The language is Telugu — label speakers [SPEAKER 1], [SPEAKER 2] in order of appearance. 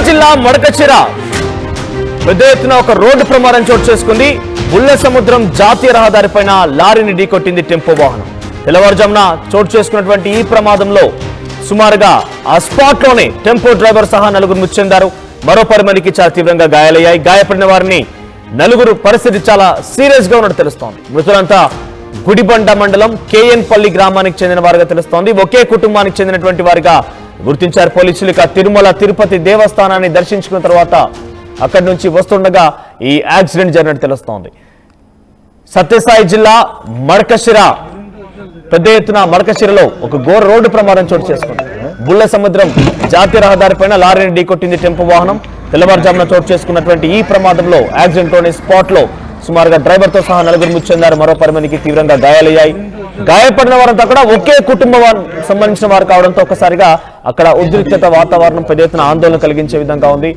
[SPEAKER 1] జిల్లా మడకశిర పెద్ద ఎత్తున ఒక రోడ్డు ప్రమాదం చోటు చేసుకుంది. బుల్ల సముద్రం జాతీయ రహదారిపైన లారీని ఢీకొట్టింది టెంపో వాహనం. తెల్లవారుజామున చోటు చేసుకున్నటువంటి ఈ ప్రమాదంలో సుమారుగా ఆ స్పాట్ లోనే టెంపో డ్రైవర్ సహా నలుగురు మృతి చెందారు. మరో 10 మందికి చాలా తీవ్రంగా గాయాలయ్యాయి. గాయపడిన వారిని నలుగురు పరిస్థితి చాలా సీరియస్ గా ఉన్నట్టు తెలుస్తోంది. మృతులంతా గుడిబండ మండలం కేఎన్పల్లి గ్రామానికి చెందిన వారుగా తెలుస్తోంది. ఒకే కుటుంబానికి చెందినటువంటి వారిగా గుర్తించారు పోలీసులు. తిరుమల తిరుపతి దేవస్థానాన్ని దర్శించుకున్న తర్వాత అక్కడి నుంచి వస్తుండగా ఈ యాక్సిడెంట్ జరిగినట్టు తెలుస్తోంది. సత్యసాయి జిల్లా మడకశిర పెద్ద ఎత్తున మడకశిరలో ఒక ఘోర రోడ్డు ప్రమాదం చోటు చేసుకుంది. బుల్ల సముద్రం జాతీయ రహదారిపైన లారీని ఢీకొట్టింది టెంపో వాహనం. తెల్లవారుజామున చోటు చేసుకున్నటువంటి ఈ ప్రమాదంలో యాక్సిడెంట్ లోని స్పాట్ లో సుమారుగా డ్రైవర్ తో సహా నలుగురు మృతి చెందారు. మరో 10 మందికి తీవ్రంగా గాయాలయ్యాయి. గాయపడిన వారంతా కూడా ఒకే కుటుంబానికి సంబంధించిన వారు కావడంతో ఒక్కసారిగా అక్కడ ఉద్రిక్తత వాతావరణం పెద్ద ఎత్తున ఆందోళన కలిగించే విధంగా ఉంది.